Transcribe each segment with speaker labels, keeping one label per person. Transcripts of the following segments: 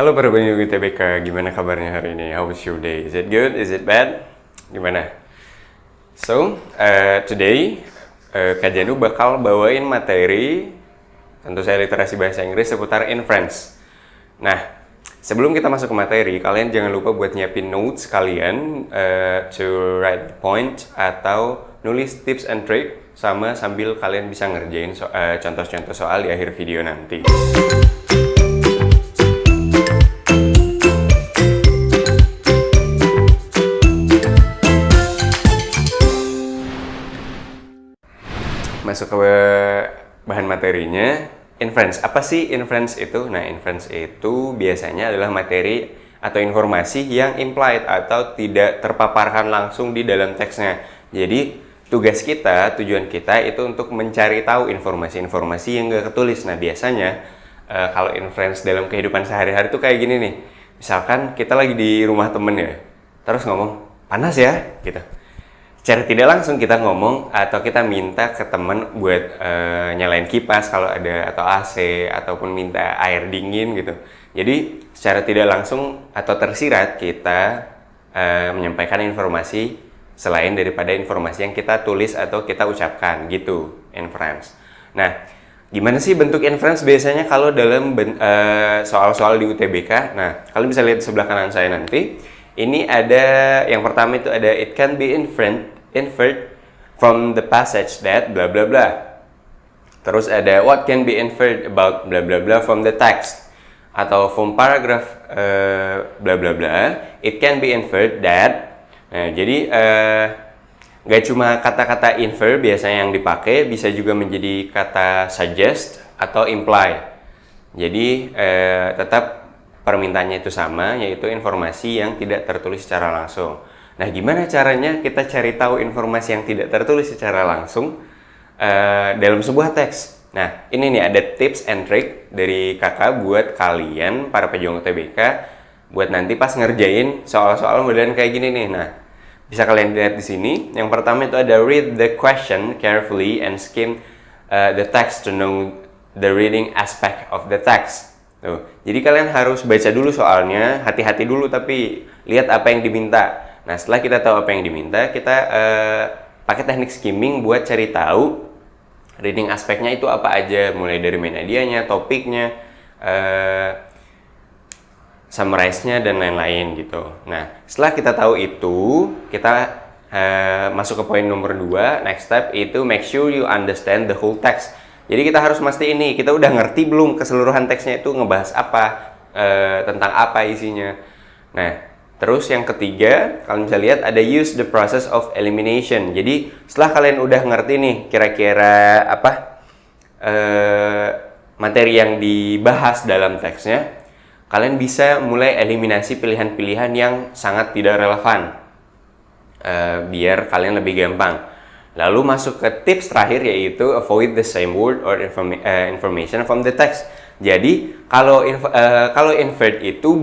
Speaker 1: Halo para pengunjung UTBK, gimana kabarnya hari ini? How was your day? Is it good? Is it bad? Gimana? Today, Kak Janu bakal bawain materi, tentu saya literasi bahasa Inggris seputar inference. Nah, sebelum kita masuk ke materi, kalian jangan lupa buat nyiapin notes kalian to write the point atau nulis tips and trick sama sambil kalian bisa ngerjain contoh-contoh soal di akhir video nanti. Masuk ke bahan materinya, inference. Apa sih inference itu? Nah, inference itu biasanya adalah materi atau informasi yang implied atau tidak terpaparkan langsung di dalam teksnya. Jadi, tujuan kita itu untuk mencari tahu informasi-informasi yang nggak ketulis. Nah, biasanya kalau inference dalam kehidupan sehari-hari itu kayak gini nih. Misalkan kita lagi di rumah temen ya, terus ngomong, panas ya, gitu. Secara tidak langsung kita ngomong atau kita minta ke temen buat nyalain kipas kalau ada, atau AC, ataupun minta air dingin gitu. Jadi secara tidak langsung atau tersirat kita menyampaikan informasi selain daripada informasi yang kita tulis atau kita ucapkan gitu, inference. Nah, gimana sih bentuk inference biasanya kalau dalam soal-soal di UTBK? Nah, kalian bisa lihat di sebelah kanan saya nanti. Ini ada, yang pertama itu ada it can be inferred from the passage that bla bla bla. Terus ada what can be inferred about bla bla bla from the text. Atau from paragraph bla bla bla, it can be inferred that. Nah, jadi nggak cuma kata-kata infer biasanya yang dipakai, bisa juga menjadi kata suggest atau imply. Jadi tetap permintaannya itu sama, yaitu informasi yang tidak tertulis secara langsung. Nah, gimana caranya kita cari tahu informasi yang tidak tertulis secara langsung dalam sebuah teks? Nah, ini nih ada tips and trick dari kakak buat kalian, para pejuang UTBK, buat nanti pas ngerjain soal-soal modelan kayak gini nih. Nah, bisa kalian lihat di sini. Yang pertama itu ada read the question carefully and skim the text to know the reading aspect of the text. Tuh. Jadi kalian harus baca dulu soalnya, hati-hati dulu tapi lihat apa yang diminta. Nah, setelah kita tahu apa yang diminta, kita pakai teknik skimming buat cari tahu reading aspeknya itu apa aja, mulai dari main idea-nya, topiknya, summarize-nya, dan lain-lain gitu. Nah, setelah kita tahu itu, kita masuk ke poin nomor 2, next step itu make sure you understand the whole text. Jadi kita harus mesti ini, kita udah ngerti belum keseluruhan teksnya itu ngebahas apa, tentang apa isinya. Nah, terus yang ketiga, kalian bisa lihat ada use the process of elimination. Jadi setelah kalian udah ngerti nih kira-kira apa materi yang dibahas dalam teksnya, kalian bisa mulai eliminasi pilihan-pilihan yang sangat tidak relevan, biar kalian lebih gampang. Lalu masuk ke tips terakhir, yaitu avoid the same word or information from the text. Jadi kalau inferred itu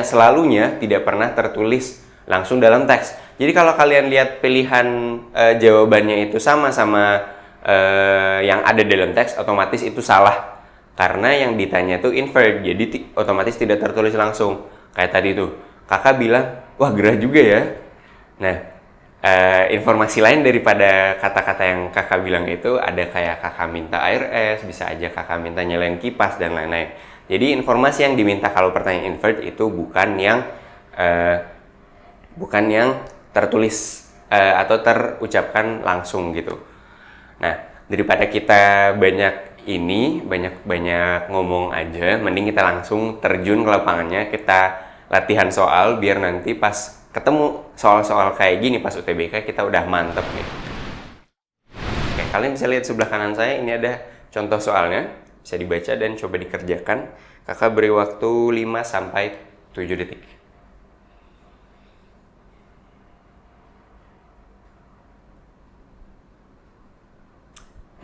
Speaker 1: selalunya tidak pernah tertulis langsung dalam teks. Jadi kalau kalian lihat pilihan jawabannya itu sama-sama yang ada dalam teks, otomatis itu salah. Karena yang ditanya itu inferred, jadi otomatis tidak tertulis langsung. Kayak tadi tuh, kakak bilang, wah gerah juga ya. Nah, informasi lain daripada kata-kata yang kakak bilang itu ada kayak kakak minta air es, bisa aja kakak minta nyalain kipas, dan lain-lain. Jadi informasi yang diminta kalau pertanyaan inferred itu bukan yang tertulis atau terucapkan langsung gitu. Nah, daripada kita banyak ngomong aja, mending kita langsung terjun ke lapangannya, kita latihan soal biar nanti pas ketemu soal-soal kayak gini pas UTBK kita udah mantep nih. Oke, kalian bisa lihat sebelah kanan saya, ini ada contoh soalnya, bisa dibaca dan coba dikerjakan. Kakak beri waktu 5-7 detik.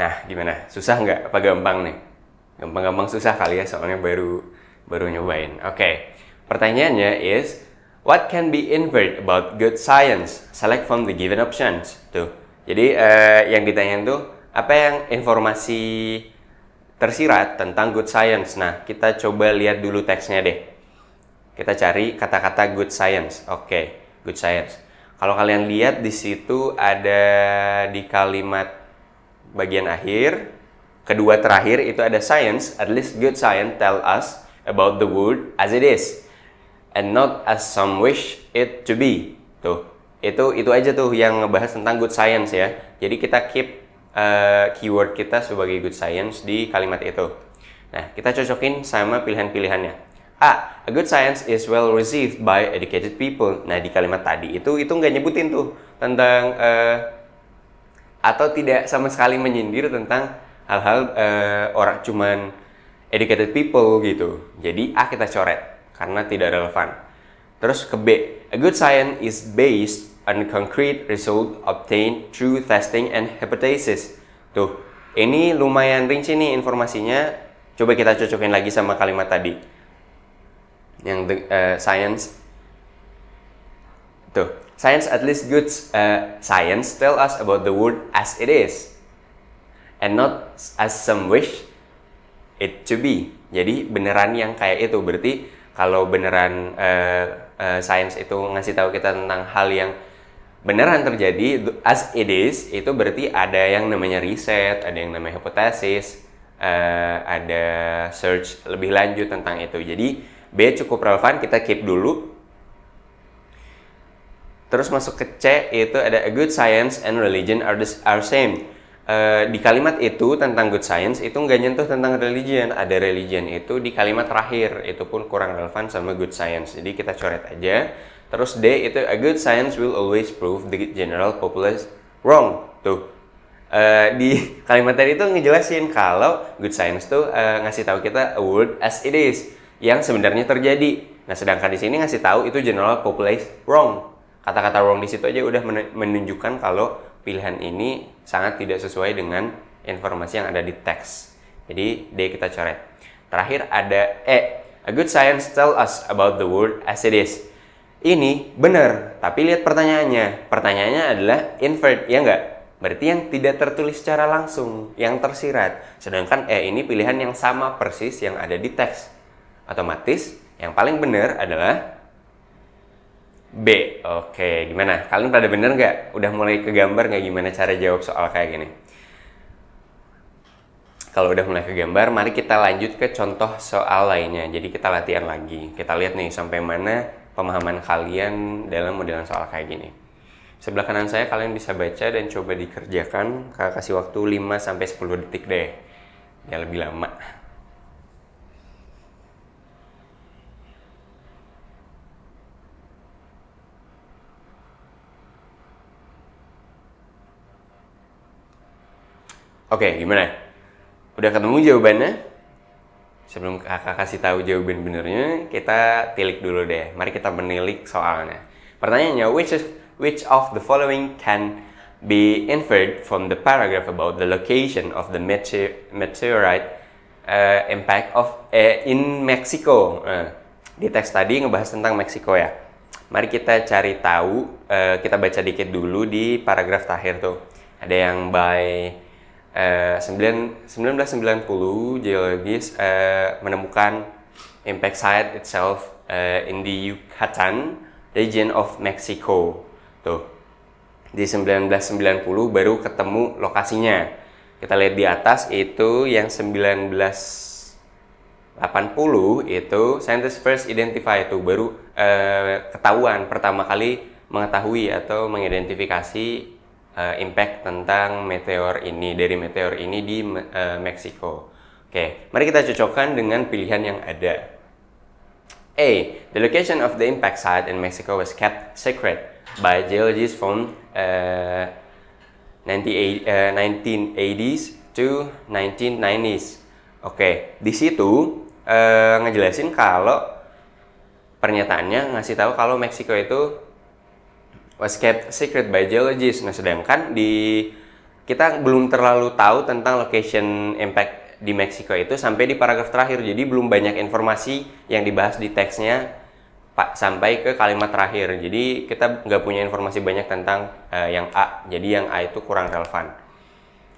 Speaker 1: Nah, gimana? Susah nggak? Apa gampang nih? Gampang-gampang susah kali ya, soalnya baru nyobain. Oke, pertanyaannya is, what can be inferred about good science? Select from the given options. Tuh. Jadi yang ditanyain tuh apa yang informasi tersirat tentang good science. Nah, kita coba lihat dulu teksnya deh. Kita cari kata-kata good science. Oke, good science. Kalau kalian lihat di situ ada di kalimat bagian akhir, kedua terakhir itu ada science, at least good science tell us about the world as it is and not as some wish it to be. Tuh, itu aja tuh yang ngebahas tentang good science ya. Jadi kita keep keyword kita sebagai good science di kalimat itu. Nah, kita cocokin sama pilihan-pilihannya. A good science is well received by educated people. Nah, di kalimat tadi itu nggak nyebutin tuh tentang atau tidak sama sekali menyindir tentang hal-hal orang cuman educated people gitu. Jadi A kita coret karena tidak relevan. Terus ke B, a good science is based on concrete result obtained through testing and hypothesis. Tuh, ini lumayan rinci nih informasinya. Coba kita cocokin lagi sama kalimat tadi. Yang science. Tuh, science at least good science tell us about the world as it is and not as some wish it to be. Jadi beneran yang kayak itu. Berarti kalau beneran science itu ngasih tahu kita tentang hal yang beneran terjadi as it is, itu berarti ada yang namanya riset, ada yang namanya hipotesis, ada search lebih lanjut tentang itu. Jadi B cukup relevan, kita keep dulu. Terus masuk ke C, itu ada a good science and religion are same. Di kalimat itu tentang good science itu nggak nyentuh tentang religion. Ada religion itu di kalimat terakhir, itu pun kurang relevan sama good science. Jadi kita coret aja. Terus D itu a good science will always prove the general populace wrong. Tuh, di kalimat tadi itu ngejelasin kalau good science tuh ngasih tahu kita a world as it is yang sebenarnya terjadi. Nah, sedangkan di sini ngasih tahu itu general populace wrong. Kata-kata wrong di situ aja udah menunjukkan kalau pilihan ini sangat tidak sesuai dengan informasi yang ada di teks. Jadi D kita coret. Terakhir ada E, a good science tell us about the world as it is. Ini benar, tapi lihat pertanyaannya. Pertanyaannya adalah inferred, ya enggak? Berarti yang tidak tertulis secara langsung, yang tersirat. Sedangkan E ini pilihan yang sama persis yang ada di teks. Otomatis yang paling benar adalah B. Oke, gimana? Kalian pada bener nggak? Udah mulai kegambar nggak gimana cara jawab soal kayak gini? Kalau udah mulai kegambar, mari kita lanjut ke contoh soal lainnya. Jadi kita latihan lagi. Kita lihat nih sampai mana pemahaman kalian dalam modelan soal kayak gini. Sebelah kanan saya kalian bisa baca dan coba dikerjakan. Kakak kasih waktu 5-10 detik deh. Ya lebih lama. Oke, gimana? Udah ketemu jawabannya? Sebelum kakak kasih tahu jawaban benernya, kita tilik dulu deh. Mari kita menilik soalnya. Pertanyaannya, which of the following can be inferred from the paragraph about the location of the meteorite impact of in Mexico? Di teks tadi ngebahas tentang Meksiko ya. Mari kita cari tahu, kita baca dikit dulu di paragraf terakhir tuh. Ada yang by 1990 geologis menemukan impact site itself in the Yucatan region of Mexico. Tuh, di 1990 baru ketemu lokasinya. Kita lihat di atas itu yang 1980 itu scientists first identify, itu baru ketahuan pertama kali mengetahui atau mengidentifikasi impact tentang meteor ini, dari meteor ini di Meksiko. Oke, mari kita cocokkan dengan pilihan yang ada. A. The location of the impact site in Mexico was kept secret by geologists from 1980s to 1990s. Oke, di situ ngejelasin kalau pernyataannya ngasih tahu kalau Meksiko itu was kept secret by geologists. Nah, sedangkan kita belum terlalu tahu tentang location impact di Meksiko itu sampai di paragraf terakhir. Jadi belum banyak informasi yang dibahas di teksnya sampai ke kalimat terakhir. Jadi kita nggak punya informasi banyak tentang yang A. Jadi yang A itu kurang relevan.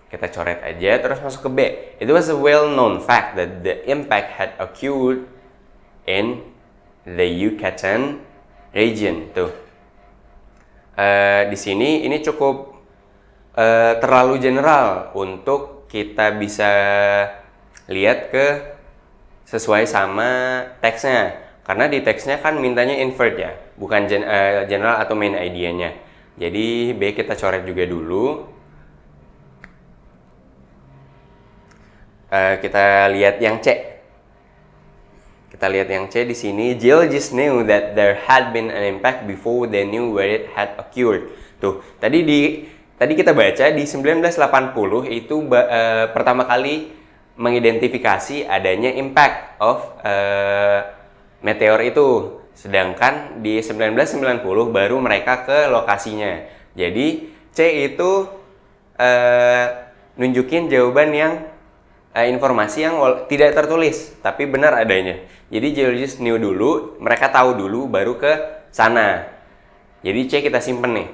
Speaker 1: Kita coret aja, terus masuk ke B. It was a well-known fact that the impact had occurred in the Yucatan region. Tuh. Di sini ini cukup terlalu general untuk kita bisa lihat ke sesuai sama teksnya. Karena di teksnya kan mintanya invert ya, bukan general atau main idea-nya. Jadi B kita coret juga dulu. Kita lihat yang C. Kita lihat yang C di sini. Geologists knew that there had been an impact before they knew where it had occurred. Tuh, tadi kita baca di 1980 itu pertama kali mengidentifikasi adanya impact of meteor itu. Sedangkan di 1990 baru mereka ke lokasinya. Jadi C itu nunjukin jawaban yang informasi yang tidak tertulis tapi benar adanya. Jadi geologist knew dulu, mereka tahu dulu baru ke sana. Jadi C kita simpen nih.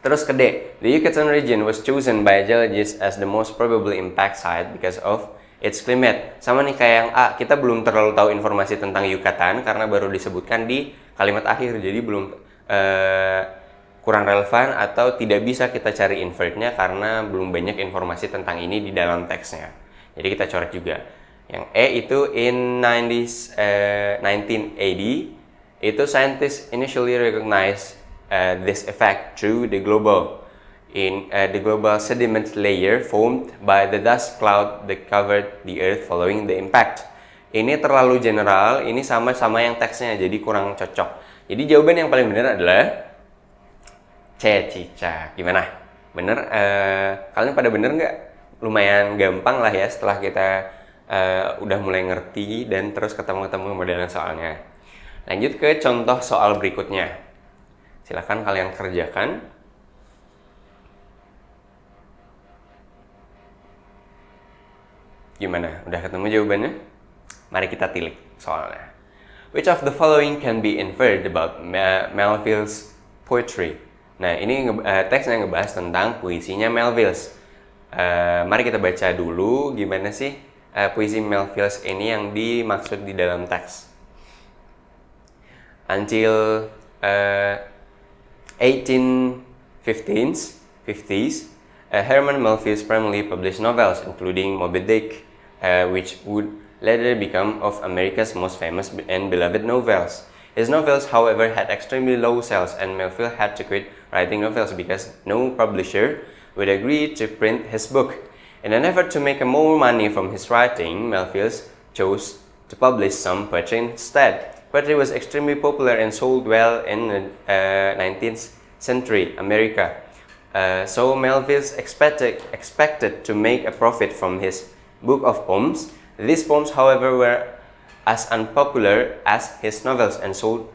Speaker 1: Terus ke D. The Yucatan region was chosen by geologists as the most probable impact site because of its climate. Sama nih kayak yang A, kita belum terlalu tahu informasi tentang Yucatan karena baru disebutkan di kalimat akhir. Jadi belum kurang relevan atau tidak bisa kita cari invertnya karena belum banyak informasi tentang ini di dalam teksnya. Jadi kita coret juga. Yang E itu in 1980 itu scientists initially recognized this effect through the global sediment layer formed by the dust cloud that covered the earth following the impact. Ini terlalu general, ini sama-sama yang teksnya jadi kurang cocok. Jadi jawaban yang paling benar adalah C, cicak. Gimana? Bener? Kalian pada bener nggak? Lumayan gampang lah ya setelah kita udah mulai ngerti dan terus ketemu modelan soalnya. Lanjut ke contoh soal berikutnya. Silahkan kalian kerjakan. Gimana? Udah ketemu jawabannya? Mari kita tilik soalnya. Which of the following can be inferred about Melville's poetry? Nah, ini teksnya ngebahas tentang puisinya Melville. Mari kita baca dulu gimana sih puisi Melville ini yang dimaksud di dalam teks. Until 1850s, Herman Melville primarily published novels, including Moby Dick, which would later become of America's most famous and beloved novels. His novels, however, had extremely low sales, and Melville had to quit writing novels because no publisher would agree to print his book. In an effort to make more money from his writing, Melville chose to publish some poetry instead. Poetry was extremely popular and sold well in the 19th century America. So Melville expected to make a profit from his book of poems. These poems, however, were as unpopular as his novels and sold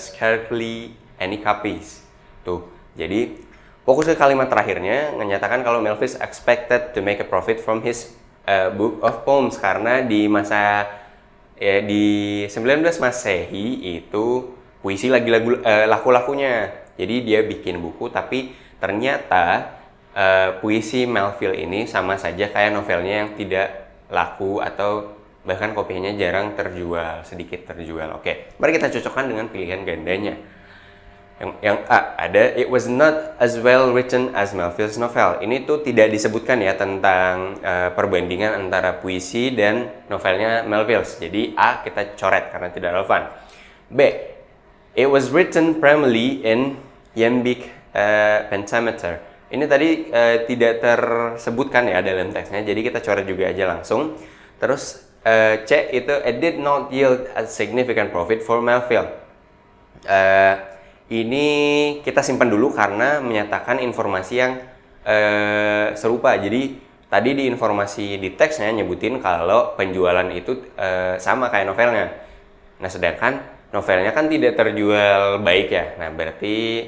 Speaker 1: scarcely any copies. Tuh, jadi fokus ke kalimat terakhirnya menyatakan kalau Melville expected to make a profit from his book of poems karena di masa di 19 Masehi itu puisi lagi laku-lakunya. Jadi dia bikin buku tapi ternyata puisi Melville ini sama saja kayak novelnya yang tidak laku atau bahkan kopinya jarang terjual, sedikit terjual. Oke, mari kita cocokkan dengan pilihan gandanya. Yang A ada it was not as well written as Melville's novel. Ini tuh tidak disebutkan ya tentang perbandingan antara puisi dan novelnya Melville. Jadi A kita coret karena tidak relevan. B it was written primarily in iambic pentameter. Ini tadi tidak tersebutkan ya dalam teksnya. Jadi kita coret juga aja langsung. Terus C itu it did not yield a significant profit for Melville. Ini kita simpan dulu karena menyatakan informasi yang serupa. Jadi tadi di informasi di teksnya nyebutin kalau penjualan itu sama kayak novelnya. Nah sedangkan novelnya kan tidak terjual baik ya. Nah berarti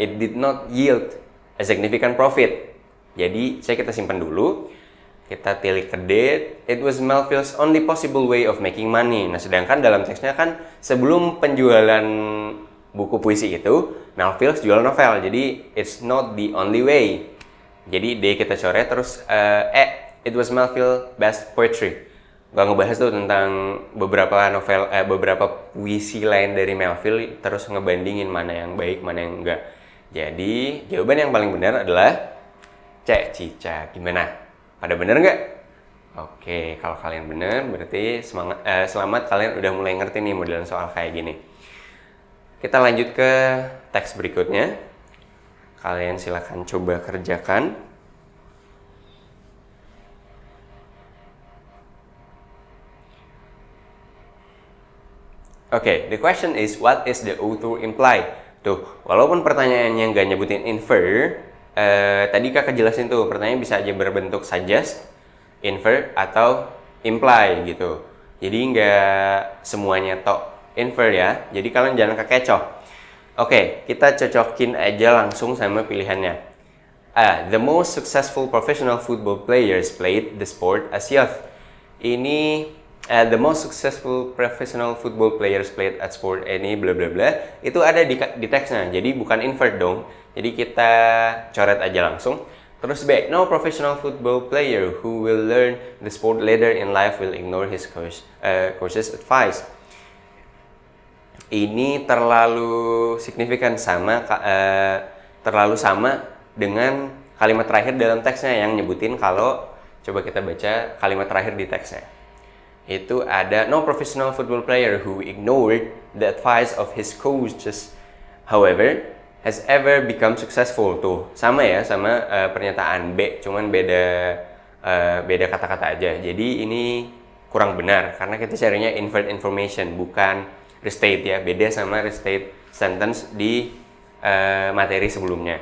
Speaker 1: it did not yield a significant profit. Jadi kita simpan dulu. Kita tilik ke D, it was Melville's only possible way of making money. Nah sedangkan dalam teksnya kan sebelum penjualan buku puisi itu Melville jual novel, jadi it's not the only way. Jadi D kita coret, terus it was Melville best poetry. Gak ngebahas tuh tentang beberapa novel, beberapa puisi lain dari Melville, terus ngebandingin mana yang baik, mana yang enggak. Jadi jawaban yang paling benar adalah C, cicak. Gimana? Pada benar nggak? Oke, kalau kalian benar berarti selamat, kalian udah mulai ngerti nih modelan soal kayak gini. Kita lanjut ke teks berikutnya. Kalian silakan coba kerjakan. Oke, the question is what is the author imply? Tuh, walaupun pertanyaannya nggak nyebutin infer, tadi kakak jelasin tuh, pertanyaan bisa aja berbentuk suggest, infer, atau imply gitu. Jadi nggak semuanya tok infer ya, jadi kalian jangan kekecoh. Oke, kita cocokin aja langsung sama pilihannya. The most successful professional football players played the sport as youth. Ini the most successful professional football players played at sport ini bla bla bla. Itu ada di teksnya. Jadi bukan invert dong. Jadi kita coret aja langsung. Terus B, no professional football player who will learn the sport later in life will ignore his coach's advice. Ini terlalu signifikan terlalu sama dengan kalimat terakhir dalam teksnya yang nyebutin kalau coba kita baca kalimat terakhir di teksnya. Itu ada no professional football player who ignored the advice of his coaches, however, has ever become successful. Tuh, sama ya sama pernyataan B, cuman beda kata-kata aja. Jadi ini kurang benar karena kita carinya invert information, bukan restate ya, beda sama restate sentence di materi sebelumnya.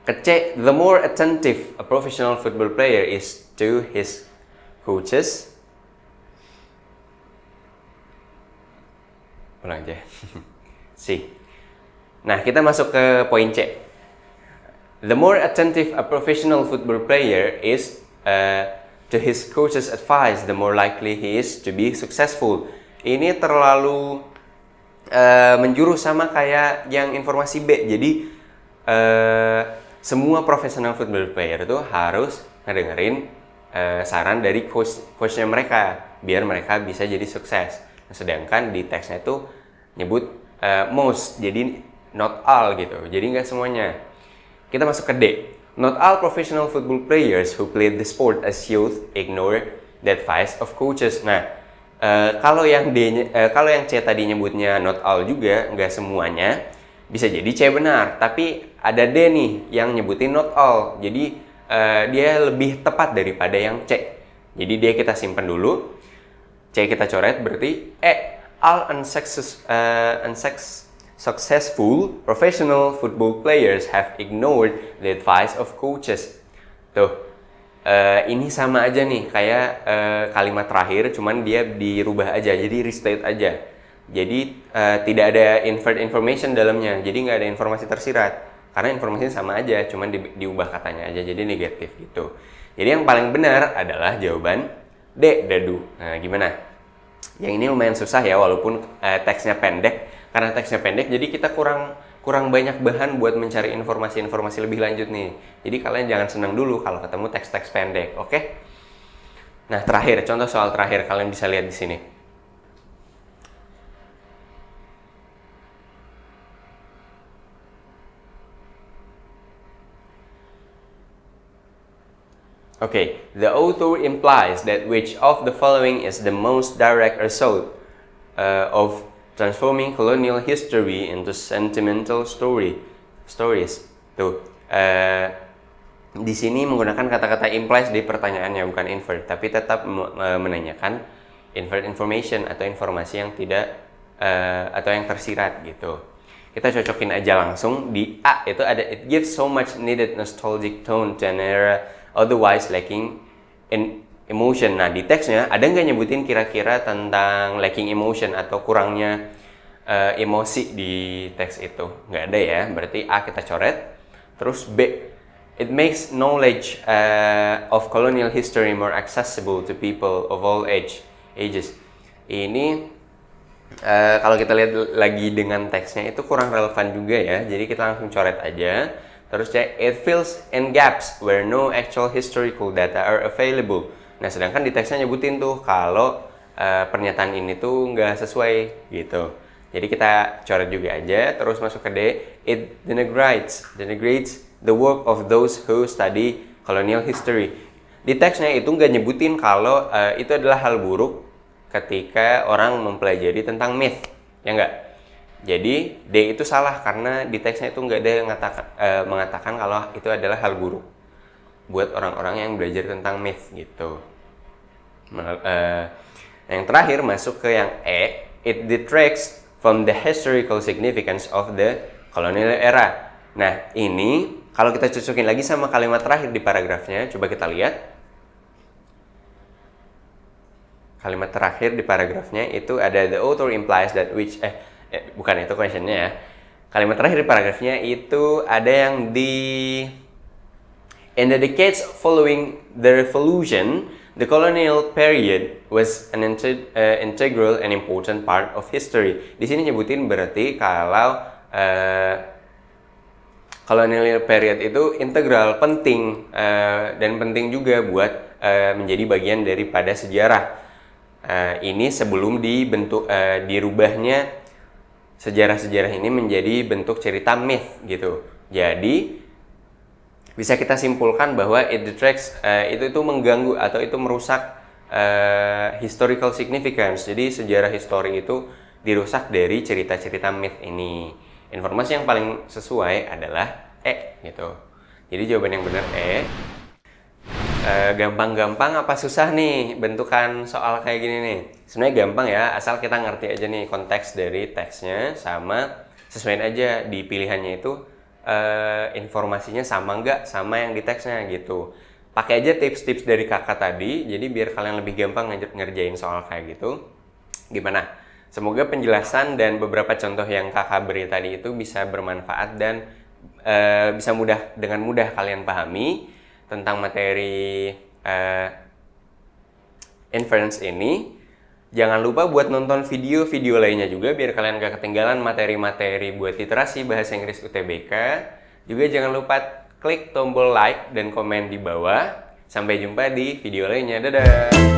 Speaker 1: Ke-C, the more attentive a professional football player is to his coaches. Ulang aja. C. Nah, kita masuk ke poin C. The more attentive a professional football player is to his coach's advice, the more likely he is to be successful. Ini terlalu menjurus sama kayak yang informasi B. Jadi semua professional football player itu harus ngedengerin saran dari coachnya mereka biar mereka bisa jadi sukses. Sedangkan di teksnya itu nyebut most, jadi not all gitu. Jadi nggak semuanya. Kita masuk ke D. Not all professional football players who played the sport as youth ignore the advice of coaches. Nah, kalau yang C tadi nyebutnya not all juga, nggak semuanya, bisa jadi C benar. Tapi ada D nih yang nyebutin not all. Jadi dia lebih tepat daripada yang C. Jadi D kita simpan dulu, C kita coret, berarti all successful professional football players have ignored the advice of coaches. Tuh. Ini sama aja nih kayak kalimat terakhir, cuman dia dirubah aja, jadi restate aja. Jadi tidak ada invert information dalamnya, jadi nggak ada informasi tersirat karena informasinya sama aja, cuman diubah katanya aja jadi negatif gitu. Jadi yang paling benar adalah jawaban D, dadu. Nah, gimana? Yang ini lumayan susah ya, walaupun teksnya pendek. Karena teksnya pendek, jadi kita kurang banyak bahan buat mencari informasi-informasi lebih lanjut nih. Jadi kalian jangan senang dulu kalau ketemu teks-teks pendek, oke? Nah, terakhir, contoh soal terakhir kalian bisa lihat di sini. Okay, the author implies that which of the following is the most direct result of transforming colonial history into sentimental stories. Tuh, di sini menggunakan kata-kata implies di pertanyaannya, bukan invert, tapi tetap menanyakan invert information atau informasi yang tidak atau yang tersirat gitu. Kita cocokin aja langsung di A, itu ada it gives so much needed nostalgic tone to an era otherwise lacking in emotion. Nah, di teksnya ada nggak nyebutin kira-kira tentang lacking emotion atau kurangnya emosi di teks itu? Nggak ada ya, berarti A kita coret. Terus B, it makes knowledge of colonial history more accessible to people of all ages. Ini kalau kita lihat lagi dengan teksnya itu kurang relevan juga ya, jadi kita langsung coret aja. Terus C, it fills in gaps where no actual historical data are available. Nah, sedangkan di teksnya nyebutin tuh kalau pernyataan ini tuh nggak sesuai gitu. Jadi kita coret juga aja, terus masuk ke D, it denigrates the work of those who study colonial history. Di teksnya itu nggak nyebutin kalau itu adalah hal buruk ketika orang mempelajari tentang myth, ya nggak? Jadi D itu salah karena di teksnya itu nggak ada yang mengatakan kalau itu adalah hal buruk buat orang-orang yang belajar tentang myth gitu. Yang terakhir masuk ke yang E, it detracts from the historical significance of the colonial era. Nah, ini kalau kita cocokin lagi sama kalimat terakhir di paragrafnya, coba kita lihat. Kalimat terakhir di paragrafnya itu ada the author implies that which bukan itu questionnya ya. Kalimat terakhir di paragrafnya itu ada yang in the decades following the revolution, the colonial period was an integral and important part of history. Di sini nyebutin berarti kalau colonial period itu integral, penting, dan penting juga buat menjadi bagian daripada sejarah. Ini sebelum dirubahnya sejarah-sejarah ini menjadi bentuk cerita myth gitu. Jadi bisa kita simpulkan bahwa it detracts, itu mengganggu atau itu merusak historical significance. Jadi sejarah histori itu dirusak dari cerita-cerita myth ini. Informasi yang paling sesuai adalah E gitu. Jadi jawaban yang benar E. Gampang-gampang apa susah nih bentukan soal kayak gini nih? Sebenarnya gampang ya, asal kita ngerti aja nih konteks dari teksnya sama sesuaiin aja di pilihannya itu informasinya sama nggak sama yang di teksnya gitu. Pakai aja tips-tips dari kakak tadi, jadi biar kalian lebih gampang ngerjain soal kayak gitu. Gimana? Semoga penjelasan dan beberapa contoh yang kakak beri tadi itu bisa bermanfaat dan bisa dengan mudah kalian pahami tentang materi inference ini. Jangan lupa buat nonton video-video lainnya juga biar kalian gak ketinggalan materi-materi buat literasi bahasa Inggris UTBK. Juga jangan lupa klik tombol like dan komen di bawah. Sampai jumpa di video lainnya. Dadah!